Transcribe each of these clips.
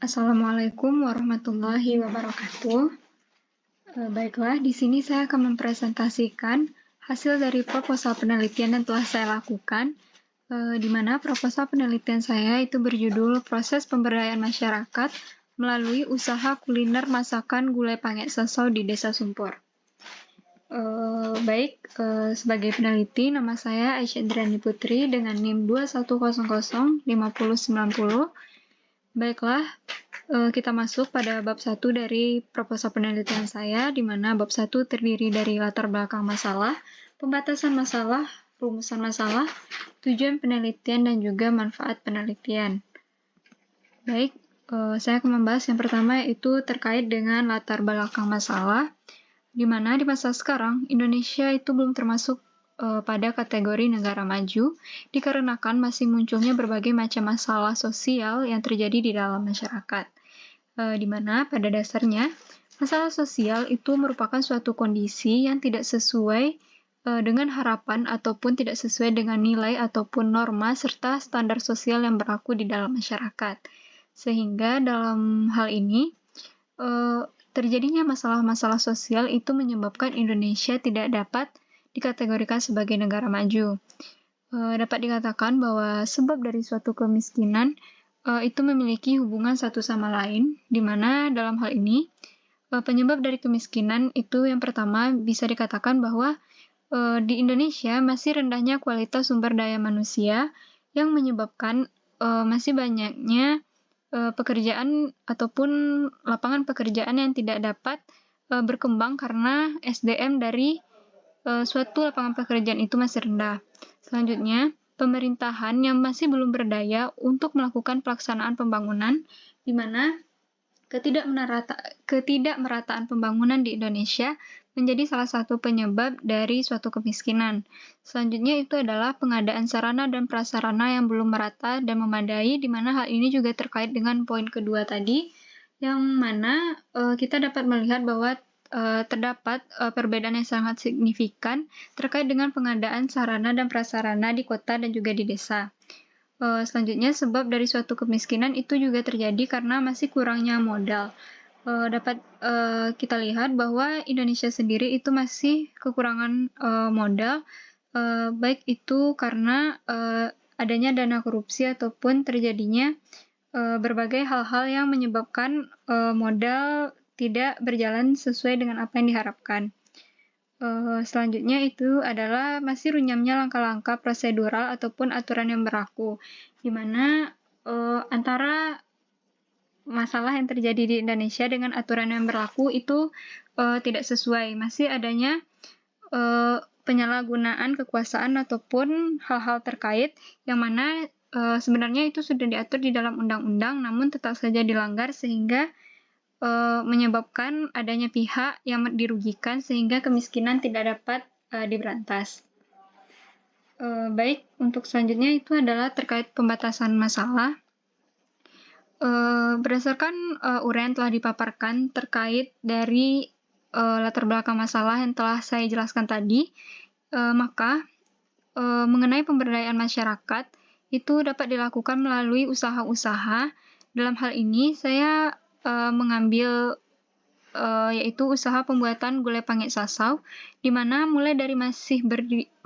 Assalamualaikum warahmatullahi wabarakatuh. Baiklah, di sini saya akan mempresentasikan hasil dari proposal penelitian yang telah saya lakukan, di mana proposal penelitian saya itu berjudul Proses Pemberdayaan Masyarakat Melalui Usaha Kuliner Masakan Gulai Pangek Sasau di Desa Sumpor. Sebagai peneliti, nama saya Aisyah Indrani Putri dengan NIM 21005090. Baiklah, kita masuk pada bab 1 dari proposal penelitian saya, di mana bab 1 terdiri dari latar belakang masalah, pembatasan masalah, rumusan masalah, tujuan penelitian, dan juga manfaat penelitian. Baik, saya akan membahas yang pertama, yaitu terkait dengan latar belakang masalah, di mana di masa sekarang, Indonesia itu belum termasuk pada kategori negara maju, dikarenakan masih munculnya berbagai macam masalah sosial yang terjadi di dalam masyarakat. Di mana pada dasarnya, masalah sosial itu merupakan suatu kondisi yang tidak sesuai dengan harapan ataupun tidak sesuai dengan nilai ataupun norma serta standar sosial yang berlaku di dalam masyarakat. Sehingga dalam hal ini, terjadinya masalah-masalah sosial itu menyebabkan Indonesia tidak dapat dikategorikan sebagai negara maju. Dapat dikatakan bahwa sebab dari suatu kemiskinan itu memiliki hubungan satu sama lain, di mana dalam hal ini penyebab dari kemiskinan itu yang pertama bisa dikatakan bahwa di Indonesia masih rendahnya kualitas sumber daya manusia yang menyebabkan masih banyaknya pekerjaan ataupun lapangan pekerjaan yang tidak dapat berkembang karena SDM dari suatu lapangan pekerjaan itu masih rendah. Selanjutnya, pemerintahan yang masih belum berdaya untuk melakukan pelaksanaan pembangunan, di mana ketidakmerataan pembangunan di Indonesia menjadi salah satu penyebab dari suatu kemiskinan. Selanjutnya itu adalah pengadaan sarana dan prasarana yang belum merata dan memadai, di mana hal ini juga terkait dengan poin kedua tadi, yang mana kita dapat melihat bahwa terdapat perbedaan yang sangat signifikan terkait dengan pengadaan sarana dan prasarana di kota dan juga di desa. Selanjutnya, sebab dari suatu kemiskinan itu juga terjadi karena masih kurangnya modal. Dapat kita lihat bahwa Indonesia sendiri itu masih kekurangan modal, baik itu karena adanya dana korupsi ataupun terjadinya berbagai hal-hal yang menyebabkan modal tidak berjalan sesuai dengan apa yang diharapkan. Selanjutnya itu adalah masih runyamnya langkah-langkah prosedural ataupun aturan yang berlaku, di mana antara masalah yang terjadi di Indonesia dengan aturan yang berlaku itu tidak sesuai. Masih adanya penyalahgunaan kekuasaan ataupun hal-hal terkait yang mana sebenarnya itu sudah diatur di dalam undang-undang, namun tetap saja dilanggar sehingga menyebabkan adanya pihak yang dirugikan sehingga kemiskinan tidak dapat diberantas. Baik, untuk selanjutnya itu adalah terkait pembatasan masalah. Berdasarkan uraian telah dipaparkan terkait dari latar belakang masalah yang telah saya jelaskan tadi, maka mengenai pemberdayaan masyarakat itu dapat dilakukan melalui usaha-usaha. Dalam hal ini saya mengambil yaitu usaha pembuatan gulai pangek sasau, di mana mulai dari masih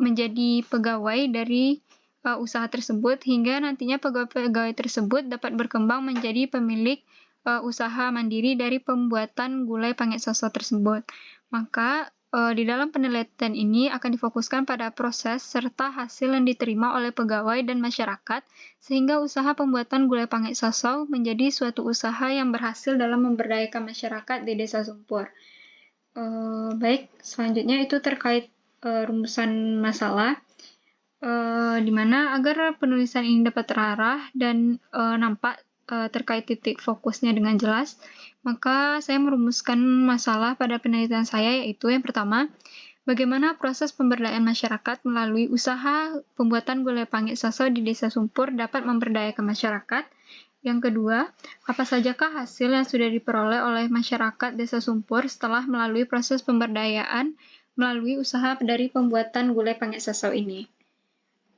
menjadi pegawai dari usaha tersebut hingga nantinya pegawai-pegawai tersebut dapat berkembang menjadi pemilik usaha mandiri dari pembuatan gulai pangek sasau tersebut. Maka di dalam penelitian ini akan difokuskan pada proses serta hasil yang diterima oleh pegawai dan masyarakat, sehingga usaha pembuatan gulai pangek sasau menjadi suatu usaha yang berhasil dalam memberdayakan masyarakat di Desa Sumpor. Baik, selanjutnya itu terkait rumusan masalah, di mana agar penulisan ini dapat terarah dan nampak terkait titik fokusnya dengan jelas, maka saya merumuskan masalah pada penelitian saya, yaitu yang pertama, bagaimana proses pemberdayaan masyarakat melalui usaha pembuatan gulai pangek sasau di Desa Sumpor dapat memberdayakan masyarakat. Yang kedua, apa sajakah hasil yang sudah diperoleh oleh masyarakat Desa Sumpor setelah melalui proses pemberdayaan melalui usaha dari pembuatan gulai pangek sasau ini.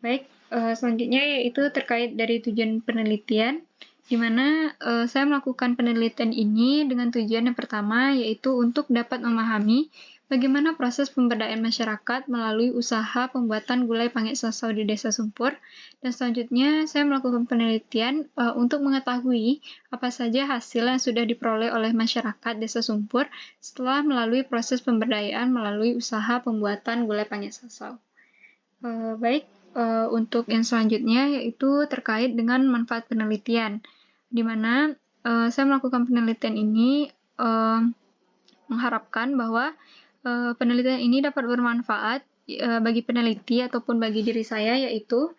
Baik, selanjutnya yaitu terkait dari tujuan penelitian, di mana saya melakukan penelitian ini dengan tujuan yang pertama, yaitu untuk dapat memahami bagaimana proses pemberdayaan masyarakat melalui usaha pembuatan gulai pange sasau di Desa Sumpur. Dan selanjutnya, saya melakukan penelitian untuk mengetahui apa saja hasil yang sudah diperoleh oleh masyarakat Desa Sumpur setelah melalui proses pemberdayaan melalui usaha pembuatan gulai pange sasau. Baik, untuk yang selanjutnya yaitu terkait dengan manfaat penelitian, di mana saya melakukan penelitian ini mengharapkan bahwa penelitian ini dapat bermanfaat bagi peneliti ataupun bagi diri saya, yaitu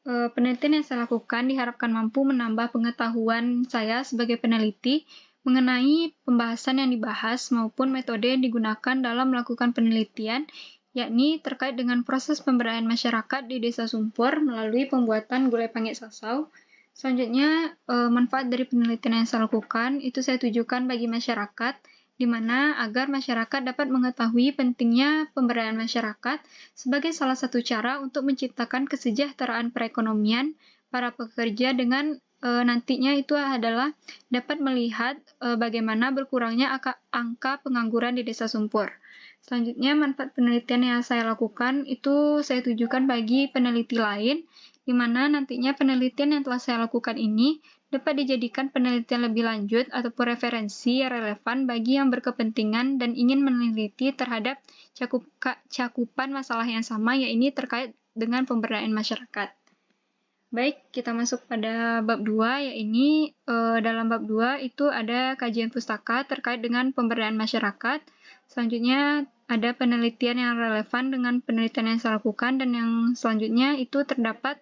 penelitian yang saya lakukan diharapkan mampu menambah pengetahuan saya sebagai peneliti mengenai pembahasan yang dibahas maupun metode yang digunakan dalam melakukan penelitian, yakni terkait dengan proses pemberdayaan masyarakat di Desa Sumpur melalui pembuatan gulai pange sasau. Selanjutnya, manfaat dari penelitian yang saya lakukan itu saya tujukan bagi masyarakat, di mana agar masyarakat dapat mengetahui pentingnya pemberdayaan masyarakat sebagai salah satu cara untuk menciptakan kesejahteraan perekonomian para pekerja dengan nantinya itu adalah dapat melihat bagaimana berkurangnya angka pengangguran di Desa Sumpur. Selanjutnya, manfaat penelitian yang saya lakukan itu saya tujukan bagi peneliti lain, di mana nantinya penelitian yang telah saya lakukan ini dapat dijadikan penelitian lebih lanjut ataupun referensi yang relevan bagi yang berkepentingan dan ingin meneliti terhadap cakupan masalah yang sama, yaitu terkait dengan pemberdayaan masyarakat. Baik, kita masuk pada bab 2, yaitu dalam bab 2 itu ada kajian pustaka terkait dengan pemberdayaan masyarakat. Selanjutnya ada penelitian yang relevan dengan penelitian yang saya lakukan, dan yang selanjutnya itu terdapat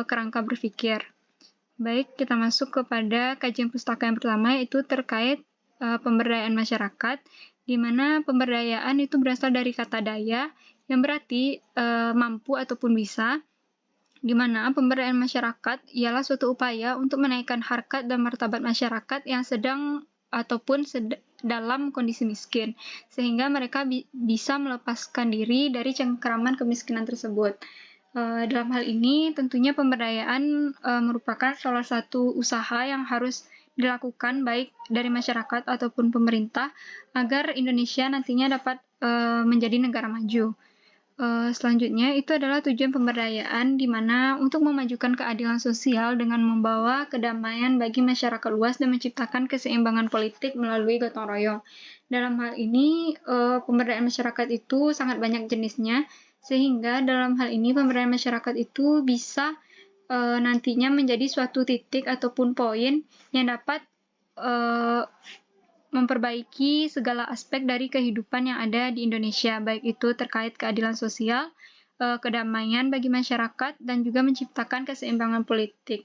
kerangka berpikir. Baik, kita masuk kepada kajian pustaka yang pertama, yaitu terkait pemberdayaan masyarakat, di mana pemberdayaan itu berasal dari kata daya, yang berarti mampu ataupun bisa, di mana pemberdayaan masyarakat ialah suatu upaya untuk menaikkan harkat dan martabat masyarakat yang sedang ataupun dalam kondisi miskin, sehingga mereka bisa melepaskan diri dari cengkraman kemiskinan tersebut. Dalam hal ini, tentunya pemberdayaan merupakan salah satu usaha yang harus dilakukan baik dari masyarakat ataupun pemerintah agar Indonesia nantinya dapat menjadi negara maju. Selanjutnya, itu adalah tujuan pemberdayaan, di mana untuk memajukan keadilan sosial dengan membawa kedamaian bagi masyarakat luas dan menciptakan keseimbangan politik melalui gotong royong. Dalam hal ini, pemberdayaan masyarakat itu sangat banyak jenisnya, sehingga dalam hal ini pemberdayaan masyarakat itu bisa nantinya menjadi suatu titik ataupun poin yang dapat memperbaiki segala aspek dari kehidupan yang ada di Indonesia, baik itu terkait keadilan sosial, kedamaian bagi masyarakat, dan juga menciptakan keseimbangan politik.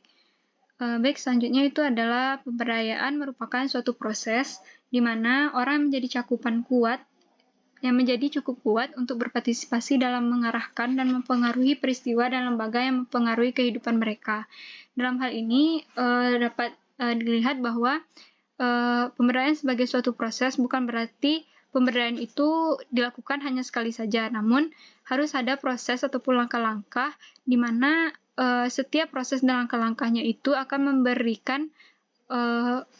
Baik, selanjutnya itu adalah pemberdayaan merupakan suatu proses di mana orang menjadi yang menjadi cukup kuat untuk berpartisipasi dalam mengarahkan dan mempengaruhi peristiwa dan lembaga yang mempengaruhi kehidupan mereka. Dalam hal ini dapat dilihat bahwa pemberdayaan sebagai suatu proses bukan berarti pemberdayaan itu dilakukan hanya sekali saja, namun harus ada proses ataupun langkah-langkah di mana setiap proses dan langkah-langkahnya itu akan memberikan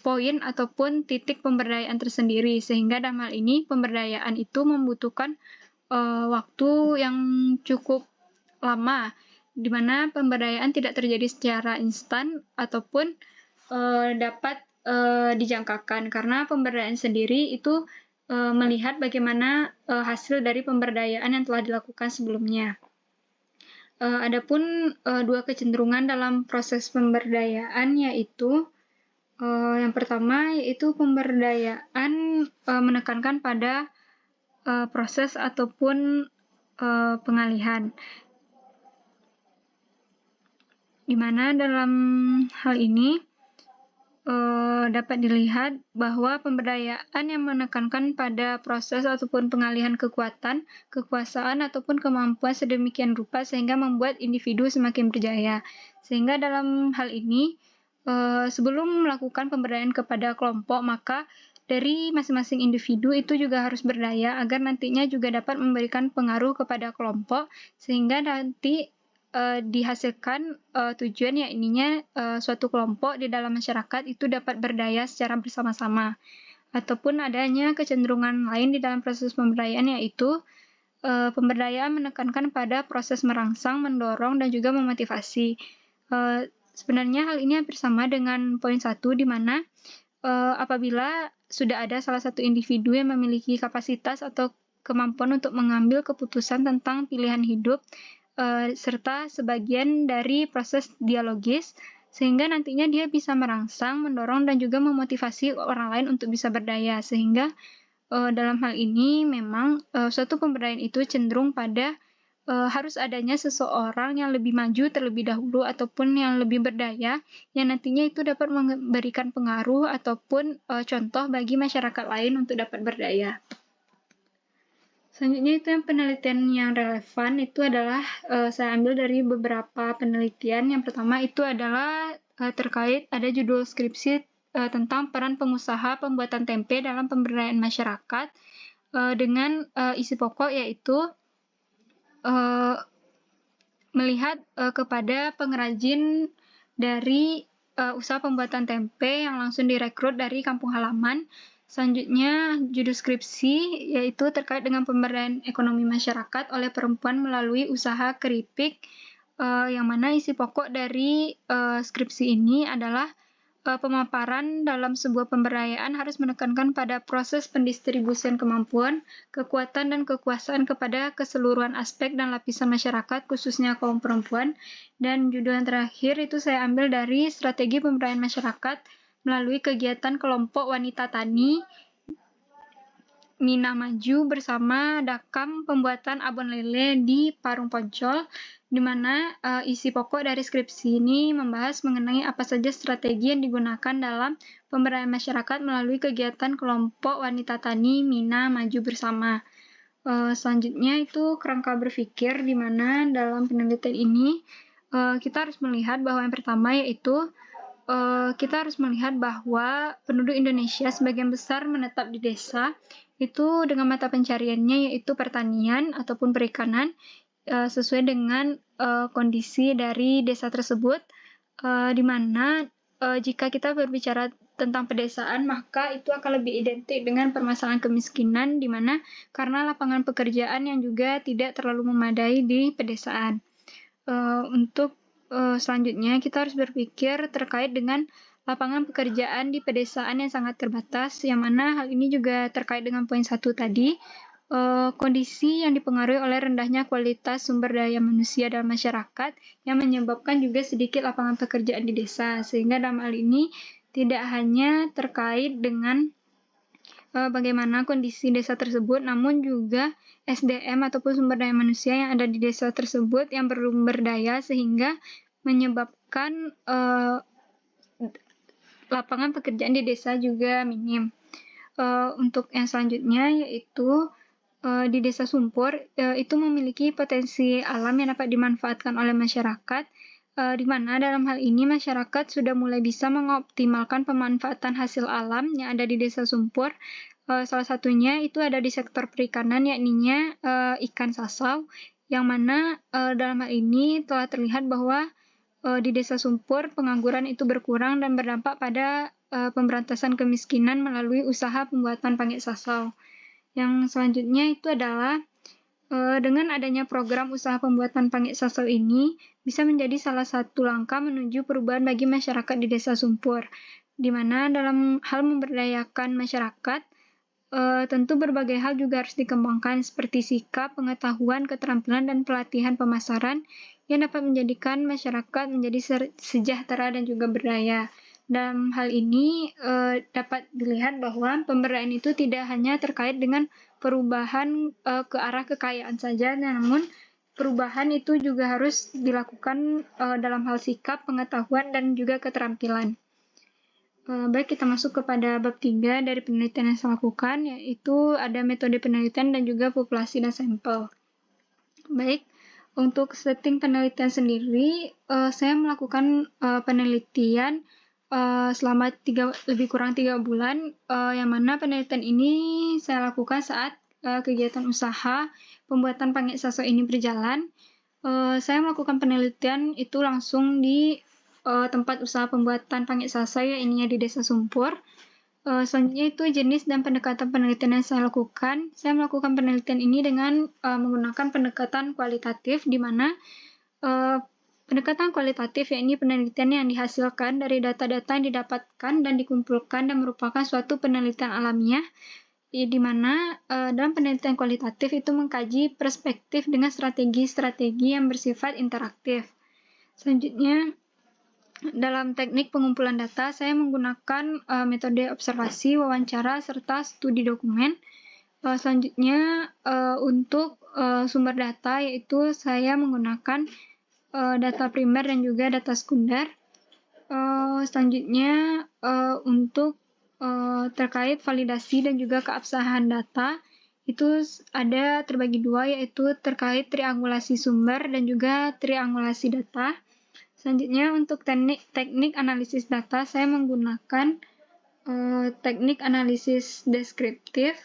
poin ataupun titik pemberdayaan tersendiri, sehingga dalam hal ini pemberdayaan itu membutuhkan waktu yang cukup lama, di mana pemberdayaan tidak terjadi secara instan ataupun dapat dijangkakan, karena pemberdayaan sendiri itu melihat bagaimana hasil dari pemberdayaan yang telah dilakukan sebelumnya. Adapun dua kecenderungan dalam proses pemberdayaan, yaitu yang pertama yaitu pemberdayaan menekankan pada proses ataupun pengalihan, di mana dalam hal ini dapat dilihat bahwa pemberdayaan yang menekankan pada proses ataupun pengalihan kekuatan, kekuasaan, ataupun kemampuan sedemikian rupa sehingga membuat individu semakin berjaya. Sehingga dalam hal ini, sebelum melakukan pemberdayaan kepada kelompok, maka dari masing-masing individu itu juga harus berdaya agar nantinya juga dapat memberikan pengaruh kepada kelompok, sehingga nanti dihasilkan tujuan yakni suatu kelompok di dalam masyarakat itu dapat berdaya secara bersama-sama, ataupun adanya kecenderungan lain di dalam proses pemberdayaan, yaitu pemberdayaan menekankan pada proses merangsang, mendorong, dan juga memotivasi. Sebenarnya hal ini hampir sama dengan poin 1, di mana apabila sudah ada salah satu individu yang memiliki kapasitas atau kemampuan untuk mengambil keputusan tentang pilihan hidup, serta sebagian dari proses dialogis, sehingga nantinya dia bisa merangsang, mendorong, dan juga memotivasi orang lain untuk bisa berdaya. Sehingga dalam hal ini memang suatu pemberdayaan itu cenderung pada harus adanya seseorang yang lebih maju terlebih dahulu ataupun yang lebih berdaya, yang nantinya itu dapat memberikan pengaruh ataupun contoh bagi masyarakat lain untuk dapat berdaya. Selanjutnya itu yang penelitian yang relevan itu adalah saya ambil dari beberapa penelitian. Yang pertama itu adalah terkait ada judul skripsi tentang peran pengusaha pembuatan tempe dalam pemberdayaan masyarakat dengan isi pokok yaitu melihat kepada pengrajin dari usaha pembuatan tempe yang langsung direkrut dari kampung halaman. Selanjutnya, judul skripsi yaitu terkait dengan pemberdayaan ekonomi masyarakat oleh perempuan melalui usaha keripik, yang mana isi pokok dari skripsi ini adalah pemaparan dalam sebuah pemberdayaan harus menekankan pada proses pendistribusian kemampuan, kekuatan, dan kekuasaan kepada keseluruhan aspek dan lapisan masyarakat, khususnya kaum perempuan. Dan judul yang terakhir itu saya ambil dari strategi pemberdayaan masyarakat melalui kegiatan kelompok wanita tani Mina Maju bersama Dakam pembuatan abon lele di Parung Poncol, di mana isi pokok dari skripsi ini membahas mengenai apa saja strategi yang digunakan dalam pemberdayaan masyarakat melalui kegiatan kelompok wanita tani Mina Maju bersama. Selanjutnya itu kerangka berpikir, di mana dalam penelitian ini kita harus melihat bahwa yang pertama yaitu kita harus melihat bahwa penduduk Indonesia sebagian besar menetap di desa, itu dengan mata pencariannya yaitu pertanian ataupun perikanan, sesuai dengan kondisi dari desa tersebut, di mana jika kita berbicara tentang pedesaan, maka itu akan lebih identik dengan permasalahan kemiskinan, di mana karena lapangan pekerjaan yang juga tidak terlalu memadai di pedesaan. Untuk selanjutnya, kita harus berpikir terkait dengan lapangan pekerjaan di pedesaan yang sangat terbatas, yang mana hal ini juga terkait dengan poin 1 tadi, kondisi yang dipengaruhi oleh rendahnya kualitas sumber daya manusia dalam masyarakat yang menyebabkan juga sedikit lapangan pekerjaan di desa, sehingga dalam hal ini tidak hanya terkait dengan bagaimana kondisi desa tersebut, namun juga SDM ataupun sumber daya manusia yang ada di desa tersebut yang belum berdaya, sehingga menyebabkan lapangan pekerjaan di desa juga minim. Untuk yang selanjutnya yaitu di Desa Sumpur itu memiliki potensi alam yang dapat dimanfaatkan oleh masyarakat, di mana dalam hal ini masyarakat sudah mulai bisa mengoptimalkan pemanfaatan hasil alam yang ada di Desa Sumpur. Salah satunya itu ada di sektor perikanan, yakninya ikan sasau, yang mana dalam hal ini telah terlihat bahwa di Desa Sumpur pengangguran itu berkurang dan berdampak pada pemberantasan kemiskinan melalui usaha pembuatan pangit sasau. Yang selanjutnya itu adalah dengan adanya program usaha pembuatan pangit sasau ini bisa menjadi salah satu langkah menuju perubahan bagi masyarakat di Desa Sumpur, di mana dalam hal memberdayakan masyarakat tentu berbagai hal juga harus dikembangkan seperti sikap, pengetahuan, keterampilan, dan pelatihan pemasaran yang dapat menjadikan masyarakat menjadi sejahtera dan juga berdaya. Dalam hal ini dapat dilihat bahwa pemberdayaan itu tidak hanya terkait dengan perubahan ke arah kekayaan saja, namun perubahan itu juga harus dilakukan dalam hal sikap, pengetahuan, dan juga keterampilan. Baik, kita masuk kepada bab 3 dari penelitian yang saya lakukan, yaitu ada metode penelitian dan juga populasi dan sampel. Baik, untuk setting penelitian sendiri, saya melakukan penelitian selama lebih kurang 3 bulan, yang mana penelitian ini saya lakukan saat kegiatan usaha pembuatan pangit sasau ini berjalan. Saya melakukan penelitian itu langsung di tempat usaha pembuatan pangek sasa, ya ininya di Desa Sumpur. Selanjutnya itu jenis dan pendekatan penelitian yang saya lakukan. Saya melakukan penelitian ini dengan menggunakan pendekatan kualitatif, di mana pendekatan kualitatif yakni penelitian yang dihasilkan dari data-data yang didapatkan dan dikumpulkan dan merupakan suatu penelitian alamiah, di mana dalam penelitian kualitatif itu mengkaji perspektif dengan strategi-strategi yang bersifat interaktif. Selanjutnya, dalam teknik pengumpulan data, saya menggunakan metode observasi, wawancara, serta studi dokumen. Selanjutnya, untuk sumber data, yaitu saya menggunakan data primer dan juga data sekunder. Selanjutnya, untuk terkait validasi dan juga keabsahan data, itu ada terbagi dua, yaitu terkait triangulasi sumber dan juga triangulasi data. Selanjutnya, untuk teknik analisis data, saya menggunakan teknik analisis deskriptif,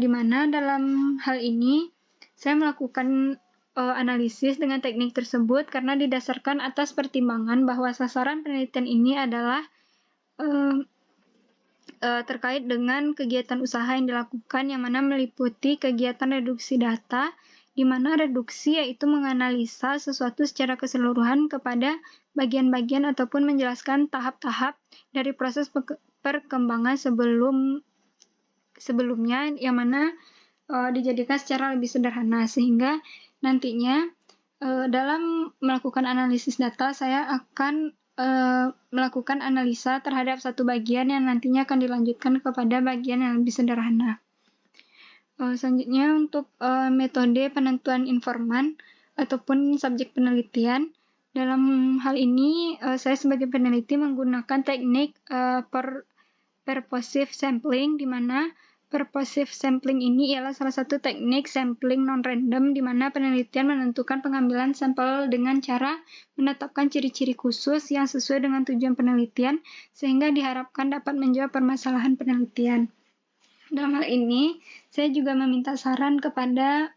di mana dalam hal ini saya melakukan analisis dengan teknik tersebut karena didasarkan atas pertimbangan bahwa sasaran penelitian ini adalah terkait dengan kegiatan usaha yang dilakukan, yang mana meliputi kegiatan reduksi data, di mana reduksi yaitu menganalisa sesuatu secara keseluruhan kepada bagian-bagian ataupun menjelaskan tahap-tahap dari proses perkembangan sebelumnya, yang mana dijadikan secara lebih sederhana, sehingga nantinya dalam melakukan analisis data saya akan melakukan analisa terhadap satu bagian yang nantinya akan dilanjutkan kepada bagian yang lebih sederhana. Selanjutnya, untuk metode penentuan informan ataupun subjek penelitian, dalam hal ini saya sebagai peneliti menggunakan teknik purposive sampling, di mana purposive sampling ini ialah salah satu teknik sampling non-random, di mana penelitian menentukan pengambilan sampel dengan cara menetapkan ciri-ciri khusus yang sesuai dengan tujuan penelitian, sehingga diharapkan dapat menjawab permasalahan penelitian. Dalam hal ini, saya juga meminta saran kepada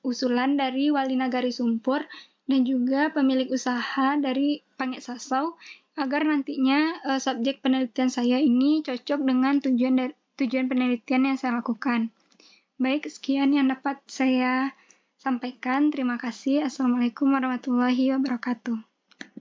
usulan dari Wali Nagari Sumpur dan juga pemilik usaha dari Pangek Sasau, agar nantinya subjek penelitian saya ini cocok dengan tujuan penelitian yang saya lakukan. Baik, sekian yang dapat saya sampaikan. Terima kasih. Assalamualaikum warahmatullahi wabarakatuh.